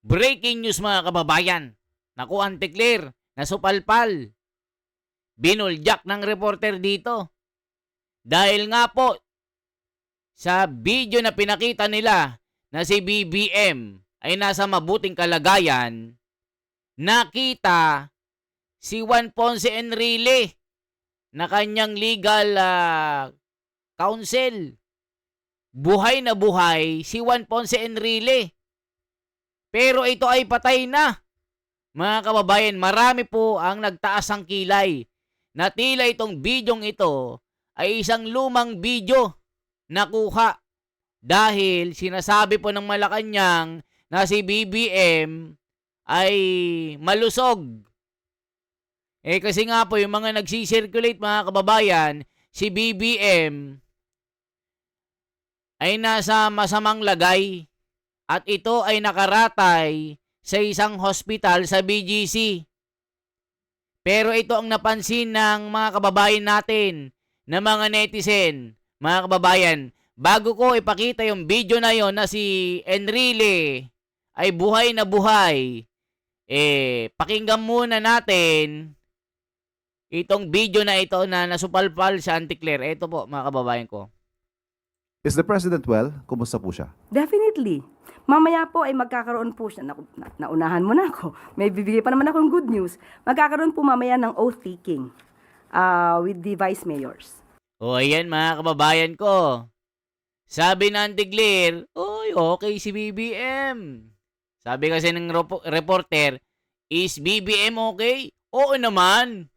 Breaking news mga kababayan. Naku, Antiklir, nasupalpal. Binuljak ng reporter dito. Dahil nga po, sa video na pinakita nila na si BBM ay nasa mabuting kalagayan, nakita si Juan Ponce Enrile na kanyang legal counsel. Buhay na buhay si Juan Ponce Enrile. Pero ito ay patay na. Mga kababayan, marami po ang nagtaas ang kilay na tila itong bidyong ito ay isang lumang bidyo na kuha dahil sinasabi po ng Malacanang na si BBM ay malusog. Kasi nga po yung mga nagsisirculate mga kababayan, si BBM ay nasa masamang lagay. At ito ay nakaratay sa isang hospital sa BGC. Pero ito ang napansin ng mga kababayan natin, na mga netizen, mga kababayan. Bago ko ipakita yung video na yon na si Enrile ay buhay na buhay, pakinggan muna natin itong video na ito na nasupalpal sa Antiklir. Ito po mga kababayan ko. Is the President well? Kumusta po siya? Definitely. Mamaya po ay magkakaroon po siya. Naunahan mo na ako. May bibigay pa naman akong good news. Magkakaroon po mamaya ng oath-taking with the vice mayors. O ayan mga kababayan ko. Sabi ng Antiklir, oy, okay si BBM. Sabi kasi ng reporter, is BBM okay? Oo naman.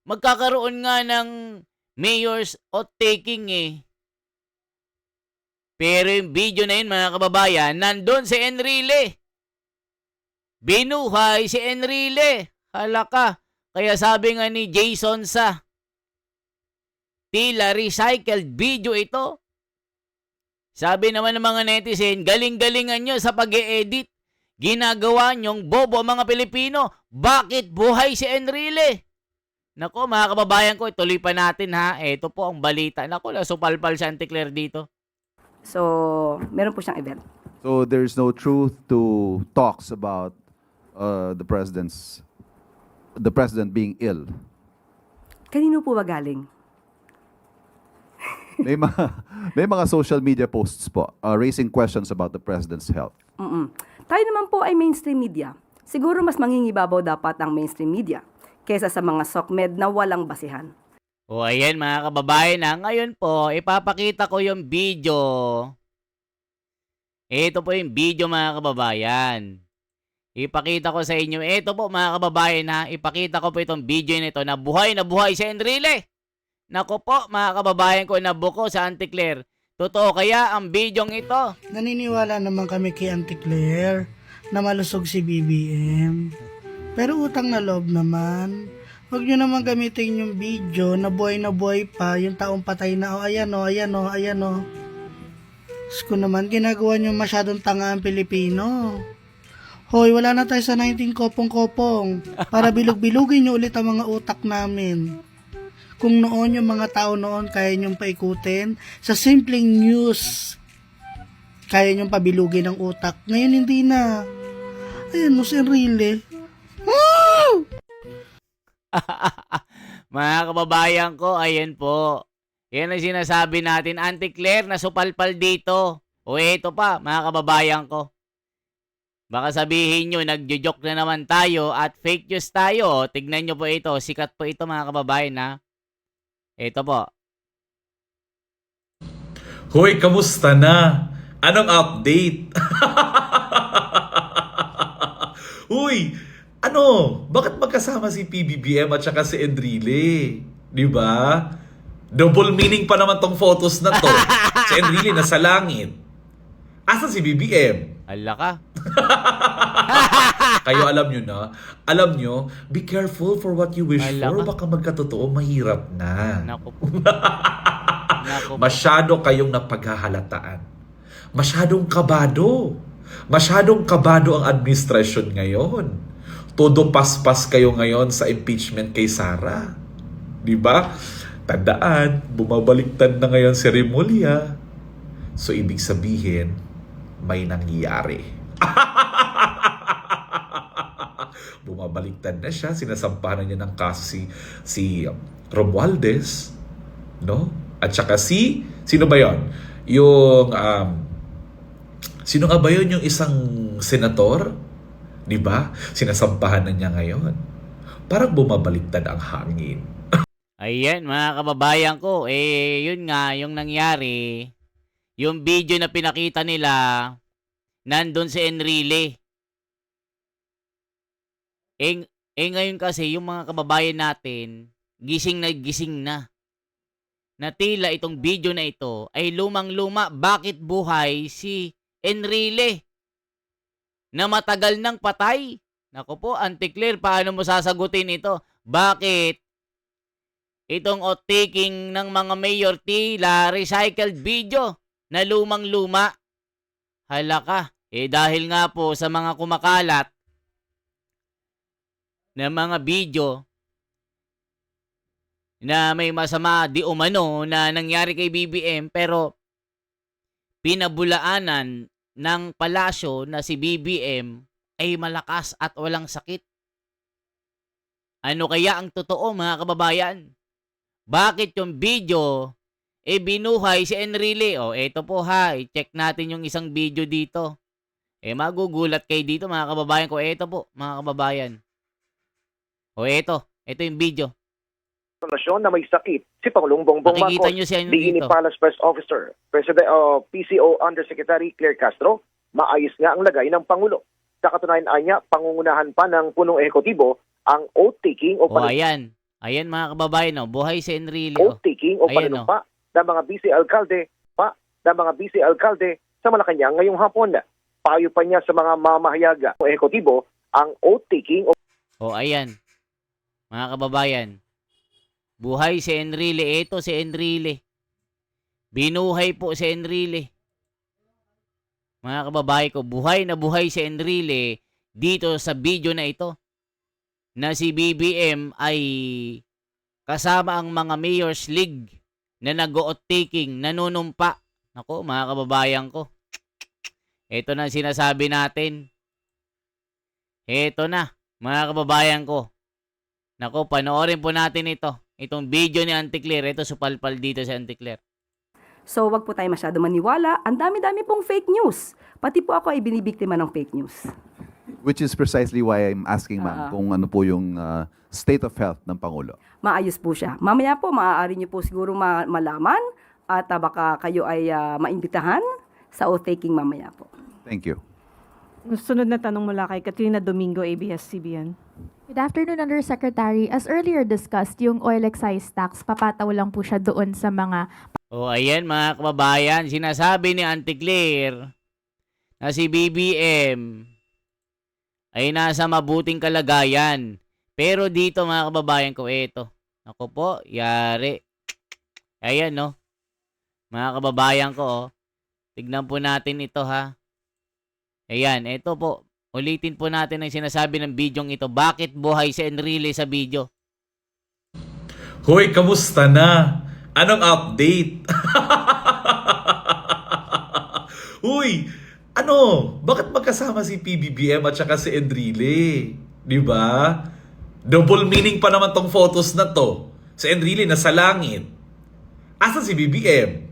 Magkakaroon nga ng mayor's oath-taking Pero yung video na yun, mga kababayan, nandun si Enrile. Binuhay si Enrile. Hala ka. Kaya sabi nga ni Jason sa, tila recycled video ito. Sabi naman ng mga netizen, galing-galingan nyo sa pag-e-edit. Ginagawa nyong bobo ang mga Pilipino. Bakit buhay si Enrile? Nako, mga kababayan ko, ituloy pa natin ha. Ito po ang balita. Nako, nasupalpal si Antiklir dito. So, meron po siyang event. So there's no truth to talks about the president being ill. Kanino po ba galing? May mga social media posts po raising questions about the president's health. Tayo naman po ay mainstream media. Siguro mas mangingibabaw dapat ang mainstream media kaysa sa mga SOCMED na walang basihan. O ayan mga kababayan na ngayon po ipapakita ko yung video. Ito po yung video mga kababayan. Ipakita ko sa inyo. Ito po mga kababayan ha. Ipakita ko po itong video nito na buhay si Enrile. Nako po mga kababayan ko, nabuko sa Antiklir. Totoo kaya ang bidyong ito? Naniniwala naman kami kay Antiklir na malusog si BBM. Pero utang na loob naman. Huwag nyo naman gamitin yung video na buhay pa, yung taong patay na, ayan o. Ko naman, ginagawa nyo masyadong tanga ang Pilipino. Hoy, wala na tayo sa 19 kopong-kopong para bilog-bilugin nyo ulit ang mga utak namin. Kung noon yung mga tao noon kaya nyong paikutin, sa simpleng news, kaya nyong pabilugin ang utak. Ngayon hindi na. Ayan o, si Enrile. Mga kababayan ko, ayan po. Yan ang sinasabi natin. Antiklir, nasupalpal dito. O ito pa, mga kababayan ko. Baka sabihin nyo, nagjo-joke na naman tayo at fake news tayo. Tignan nyo po ito. Sikat po ito mga kababayan ha. Ito po. Hoy, kamusta na? Anong update? Uy, bakit magkasama si PBBM at saka si Enrile? Di ba? Double meaning pa naman tong photos na to. Si Enrile nasa langit. Asan si BBM? Hala ka. Kayo alam nyo na. Alam nyo, be careful for what you wish Hala for. ka. Baka magkatotoo, mahirap na. Naku po. Naku po. Masyado kayong napaghahalataan. Masyadong kabado. Masyadong kabado ang administrasyon ngayon. Todo paspas kayo ngayon sa impeachment kay Sara. Di ba? Tandaan, bumabaliktad na ngayon si Remulla. So, ibig sabihin, may nangyayari. Bumabaliktad na siya, sinasampahan na niya ng kaso si Romualdez, no? At saka sino ba yon? Yung, sino nga ba yun? Yung isang senator? Di ba? Sinasampahan na niya ngayon. Parang bumabaliktad ang hangin. Ayan, mga kababayan ko, yun nga, yung nangyari, yung video na pinakita nila, nandun si Enrile. Ngayon kasi, yung mga kababayan natin, gising na. Na tila itong video na ito ay lumang-luma. Bakit buhay si Enrile? Na matagal nang patay. Naku po, Auntie Claire, paano mo sasagutin ito? Bakit itong off-taking ng mga mayor tila recycled video na lumang-luma? Hala ka. Dahil nga po sa mga kumakalat na mga video na may masama di umano na nangyari kay BBM, pero pinabulaanan ng palasyo na si BBM ay malakas at walang sakit. Ano kaya ang totoo, mga kababayan? Bakit yung video binuhay si Enrile? Eto po ha, i-check natin yung isang video dito. Magugulat kayo dito, mga kababayan ko. Eto po, mga kababayan. Ito yung video. Na may sakit si Pangulong Bongbong Makikita Marcos. nyo siya Diin ni dito. Palace Press Officer, President PCO Undersecretary Claire Castro, maayos nga ang lagay ng Pangulo. Sa katunayan niya, pangungunahan pa ng punong ehekutibo ang oath-taking o Ayan. Ayan, mga kababayan. Buhay si Enrile. oath-taking o Ayan, panunumpa ng mga vice alkalde sa Malacanang ngayong hapon. Payo pa niya sa mga mamahayaga o ehekutibo ang oath-taking o Ayan. Mga kababayan. Buhay si Enrile. Ito si Enrile. Binuhay po si Enrile. Mga kababayan ko, buhay na buhay si Enrile dito sa video na ito. Na si BBM ay kasama ang mga Mayor's League na nag-oath-taking, nanunumpa. Nako, mga kababayan ko. Ito na sinasabi natin. Ito na, mga kababayan ko. Nako, panoorin po natin ito. Itong video ni Auntie Claire. Ito, supalpal dito si Auntie Claire. So, wag po tayo masyado maniwala. Ang dami-dami pong fake news. Pati po ako ay binibiktima ng fake news. Which is precisely why I'm asking, ma'am, kung ano po yung state of health ng Pangulo. Maayos po siya. Mamaya po, maaari niyo po siguro malaman at baka kayo ay maimbitahan sa oath-taking mamaya po. Thank you. Sunod na tanong mula kay Katrina Domingo, ABS-CBN. Good afternoon, Undersecretary. As earlier discussed, yung oil excise tax, papataw lang po siya doon sa mga... Ayan, mga kababayan. Sinasabi ni Auntie Claire na si BBM ay nasa mabuting kalagayan. Pero dito, mga kababayan ko, ito. Ako po, yari. Ayan, no? Mga kababayan ko, tignan po natin ito, ha? Ayan, ito po. Ulitin po natin ang sinasabi ng bidyong ito. Bakit buhay si Enrile sa video? Hoy, kamusta na? Anong update? Uy, bakit magkasama si PBBM at saka si Enrile? Di ba? Double meaning pa naman tong photos na to. Si Enrile nasa langit. Asan si BBM?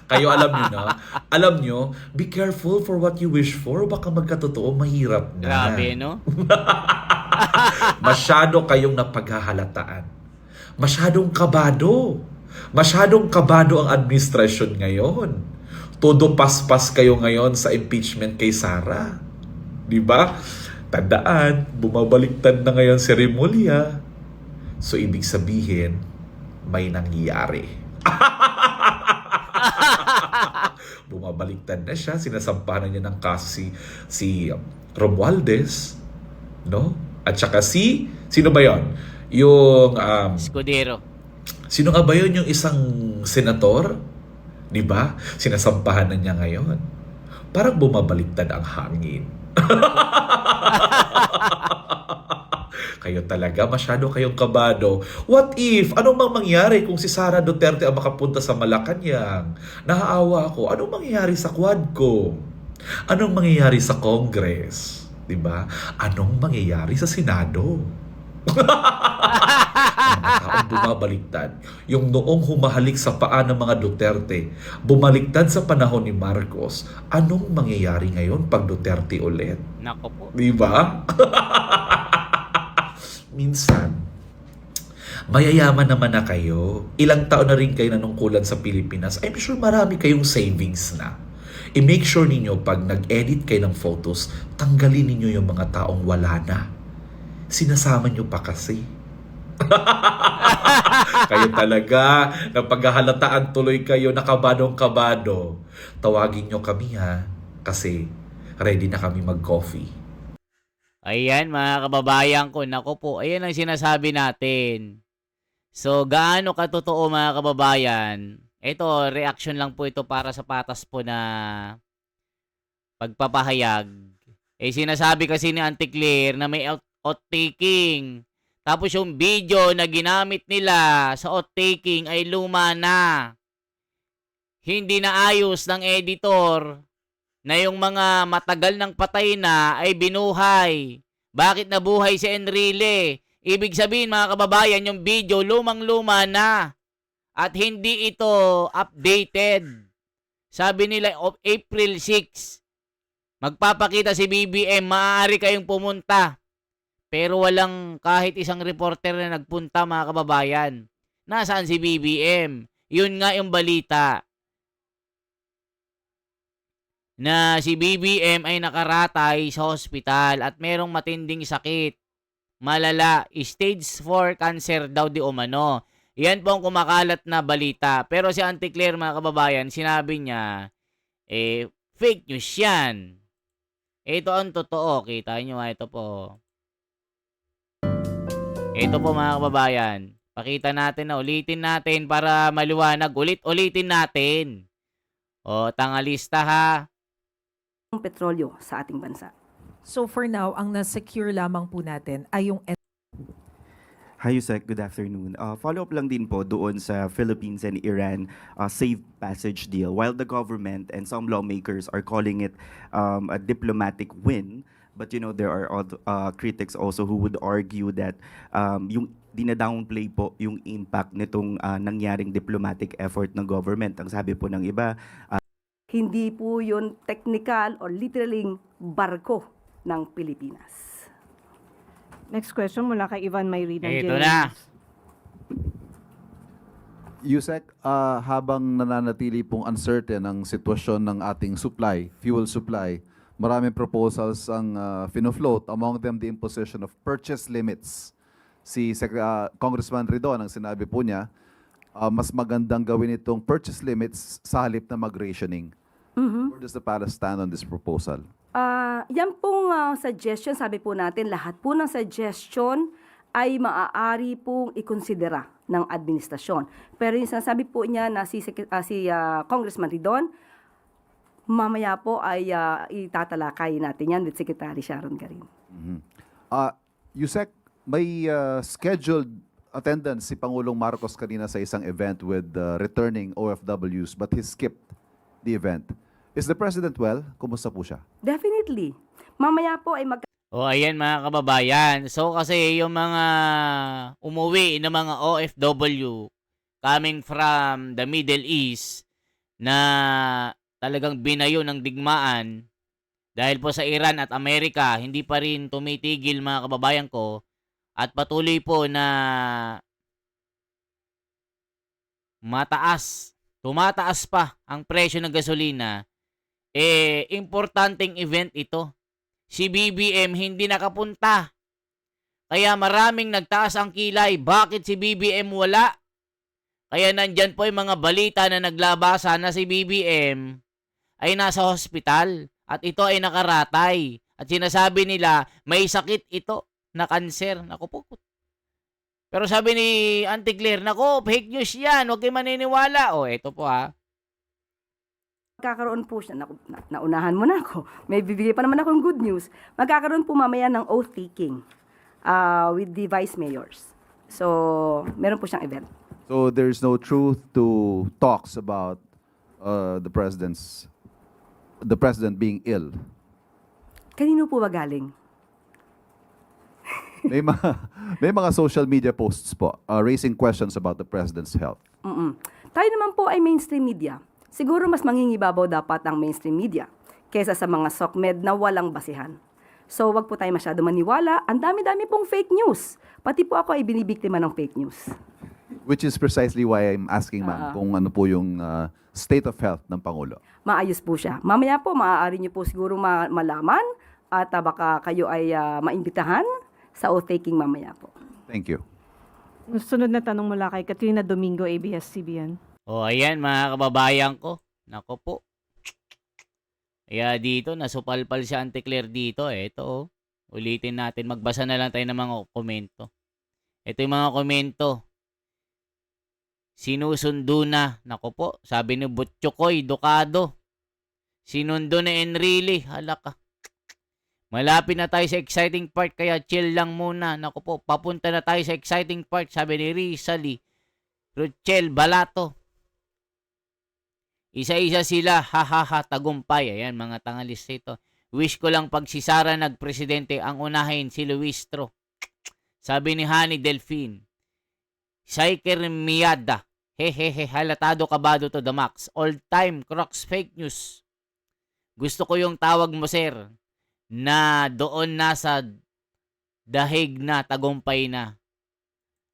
Kayo alam nyo na. Alam nyo, be careful for what you wish for. Baka magkatotoo, mahirap na. Grabe, no? Masyado kayong napaghahalataan. Masyadong kabado. Masyadong kabado ang administrasyon ngayon. Todo paspas kayo ngayon sa impeachment kay Sara. Di ba? Tandaan, bumabaliktad na ngayon si Remulla. So, ibig sabihin, may nangyayari. Bumabaliktad na siya, sinasampahan na niya ng kaso si Romualdez, no? At saka sino ba yon? Yung Escudero. sino nga ba yun? Yung isang senator, di ba? Sinasampahan na niya ngayon. Parang bumabaliktad ang hangin. Kayo talaga, masyado kayong kabado. What if? Anong mangyari kung si Sara Duterte ang makapunta sa Malacanang? Naaawa ako. Anong mangyayari sa Quadcom? Anong mangyayari sa Congress? 'Di ba? Anong mangyayari sa Senado? Ang mga taong bumabaliktad. Yung noong humahalik sa paa ng mga Duterte, bumaliktad sa panahon ni Marcos, anong mangyayari ngayon pag Duterte ulit? Nako po. Di ba? Minsan, mayayaman naman na kayo. Ilang taon na rin kayo nanungkulan sa Pilipinas. I'm sure marami kayong savings na. I-make sure ninyo pag nag-edit kayo ng photos, tanggalin ninyo yung mga taong wala na. Sinasama nyo pa kasi. Kayo talaga, napaghahalataan tuloy kayo, nakabadong-kabado. Tawagin nyo kami ha, kasi ready na kami mag-coffee. Ayan mga kababayan ko, nako po, ayan ang sinasabi natin. So, gaano katotoo mga kababayan? Ito, reaction lang po ito para sa patas po na pagpapahayag. Sinasabi kasi ni Auntie Claire na may outtaking. Tapos yung video na ginamit nila sa outtaking ay luma na. Hindi na ayos ng editor na yung mga matagal ng patay na ay binuhay. Bakit nabuhay si Enrile? Ibig sabihin mga kababayan, yung video lumang-luma na. At hindi ito updated. Sabi nila April 6. Magpapakita si BBM, maaari kayong pumunta. Pero walang kahit isang reporter na nagpunta mga kababayan. Nasaan si BBM? Yun nga yung balita. Na si BBM ay nakaratay sa hospital at merong matinding sakit. Malala, stage 4 cancer daw di umano. Yan po ang kumakalat na balita. Pero si Auntie Claire mga kababayan, sinabi niya, fake news yan. Ito ang totoo. Kita nyo nga ito po. Ito po mga kababayan. Pakita natin na ulitin natin para maliwanag. Ulitin natin. O, tangalista ha. Ang petrolyo sa ating bansa. So for now, ang na-secure lamang po natin ay yung Hi, Yusek. Good afternoon. Follow-up lang din po doon sa Philippines and Iran safe passage deal. While the government and some lawmakers are calling it a diplomatic win, but you know there are critics also who would argue that yung dina-downplay po yung impact nitong nangyaring diplomatic effort ng government. Ang sabi po ng iba, Hindi po yun technical or literally barko ng Pilipinas. Next question mula kay Ivan Mayrina. Ito na. Yusek, habang nananatili pong uncertain ang sitwasyon ng ating supply, fuel supply, maraming proposals ang finofloat, among them the imposition of purchase limits. Si Congressman Ridon, ang sinabi po niya, mas magandang gawin itong purchase limits sa halip na mag-rationing. Where does the palace stand on this proposal? Yan pong suggestion, sabi po natin, lahat po ng suggestion ay maaari pong ikonsidera ng administrasyon. Pero yung sinasabi po niya na si Congressman Ridon, mamaya po ay itatalakay natin yan with Secretary Sharon Garin. Yusek, may scheduled attendance si Pangulong Marcos kanina sa isang event with returning OFWs but he skipped the event. Is the President well? Kumusta po siya? Definitely. Mamaya po ay O ayan mga kababayan. So kasi yung mga umuwi ng mga OFW coming from the Middle East na talagang binayo ng digmaan dahil po sa Iran at Amerika, hindi pa rin tumitigil mga kababayan ko at patuloy po na tumataas pa ang presyo ng gasolina. Importanteng event ito. Si BBM hindi nakapunta. Kaya maraming nagtaas ang kilay. Bakit si BBM wala? Kaya nandyan po yung mga balita na naglabasa na si BBM ay nasa hospital at ito ay nakaratay. At sinasabi nila may sakit ito na kanser. Naku po. Pero sabi ni Auntie Claire, naku, fake news yan. Huwag kayo maniniwala. O, ito po ha. magkakaroon po siya, naunahan mo na ako, may bibigay pa naman akong good news, magkakaroon po mamaya ng oath-taking with the vice mayors. So, meron po siyang event. So there's no truth to talks about the president being ill. Kanino po ba galing? May mga social media posts po raising questions about the president's health. Tayo naman po ay mainstream media. Siguro mas mangingibabaw dapat ang mainstream media kaysa sa mga SOCMED na walang basihan. So, wag po tayo masyado maniwala. Ang dami-dami pong fake news. Pati po ako ay binibiktima ng fake news. Which is precisely why I'm asking, ma'am, kung ano po yung state of health ng Pangulo. Maayos po siya. Mamaya po, maaari niyo po siguro malaman at baka kayo ay maimbitahan sa oath-taking mamaya po. Thank you. Sunod na tanong mula kay Katrina Domingo, ABS-CBN. O ayan mga kababayan ko. Nako po. Kaya dito, nasupalpal si Auntie Claire dito. Ito oh. Ulitin natin. Magbasa na lang tayo ng mga komento. Ito yung mga komento. Sinusundo na. Nako po. Sabi ni Butchokoy, Ducado. Sinundo na Enrile. Hala ka. Malapit na tayo sa exciting part kaya chill lang muna. Nako po. Papunta na tayo sa exciting part. Sabi ni Rizali. Rochelle Balato. Isa-isa sila, ha, tagumpay. Ayan, mga tangalis ito. Wish ko lang pag si Sara nagpresidente, ang unahin si Luistro. Sabi ni Hani Delphine. Saiker Miada. Hehehe, halatado kabado to the max. All time, Crocs fake news. Gusto ko yung tawag mo, sir, na doon nasa dahig na, tagumpay na.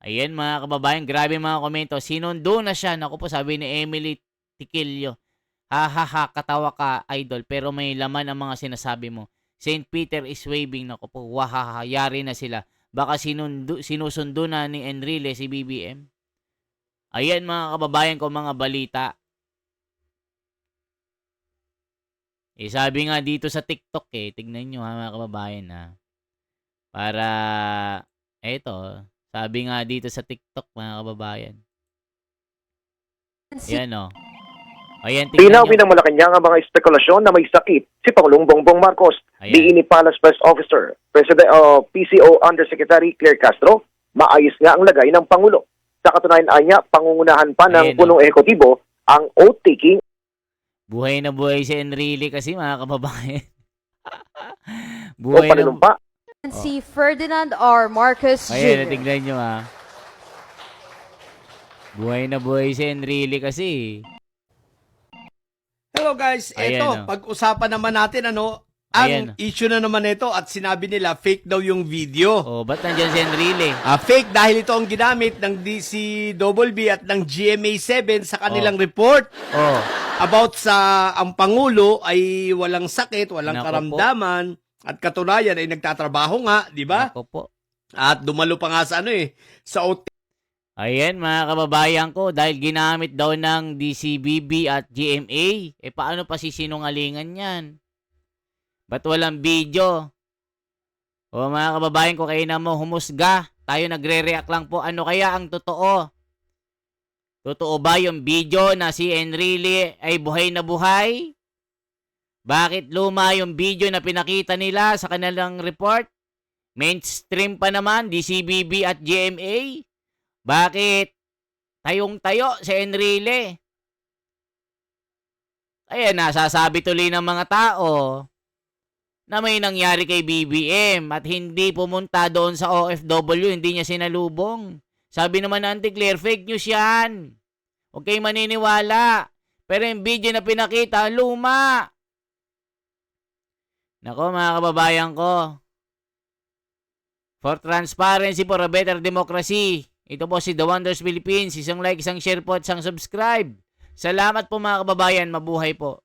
Ayan, mga kababayan, grabe mga komento. Sinundo na siya. Naku po, sabi ni Emily Tikilyo. Ha, katawa ka, idol, pero may laman ang mga sinasabi mo. St. Peter is waving. Naku po, wahaha, yari na sila. Baka sinusundo na ni Enrile si BBM. Ayan mga kababayan ko, mga balita. Sabi nga dito sa TikTok tignan nyo ha mga kababayan ha. Para, sabi nga dito sa TikTok mga kababayan. Ayan o. Ayan, tignan Linawin nyo. ng Malacanang ang mga espekulasyon na may sakit si Pangulong Bongbong Marcos. Ayan. Diin ni Palace Press Officer, PCO Undersecretary Claire Castro, maayos nga ang lagay ng Pangulo. Sa katunayan anya, pangungunahan pa ng Ayan, punong ehekutibo ang oath-taking. Buhay na buhay si Enrile kasi mga kababayan. O buhay na. panunumpa. Si Ferdinand R. Marcos Ayan, Jr. tignan nyo ha. Buhay na buhay si Enrile kasi. Hello guys, Ayan, eto, oh. pag-usapan naman natin ang Ayan. issue na naman ito at sinabi nila fake daw yung video. Oh, ba't nandyan si Enrile? Fake dahil ito ang ginamit ng DCWB at ng GMA7 sa kanilang report Oh, about sa ang Pangulo ay walang sakit, walang Nako po. karamdaman at katunayan ay nagtatrabaho nga, di ba? ako po. At dumalo pa nga sa sa Ayan mga kababayan ko, dahil ginamit daw ng DCBB at GMA, paano pa sisinungalingan yan? Ba't walang video? O mga kababayan ko, kayo na mo humusga. Tayo nagre-react lang po. Ano kaya ang totoo? Totoo ba yung video na si Enrile ay buhay na buhay? Bakit luma yung video na pinakita nila sa kanilang report? Mainstream pa naman, DCBB at GMA? Bakit tayong-tayo si Enrile? Ayan, nasasabi tuloy ng mga tao na may nangyari kay BBM at hindi pumunta doon sa OFW, hindi niya sinalubong. Sabi naman ng Auntie Claire, fake news yan. Huwag kayong maniniwala. Pero yung video na pinakita, luma. Nako mga kababayan ko. For transparency, for a better democracy. Ito po si The Wonders Philippines. Isang like, isang share po at isang subscribe. Salamat po mga kababayan. Mabuhay po.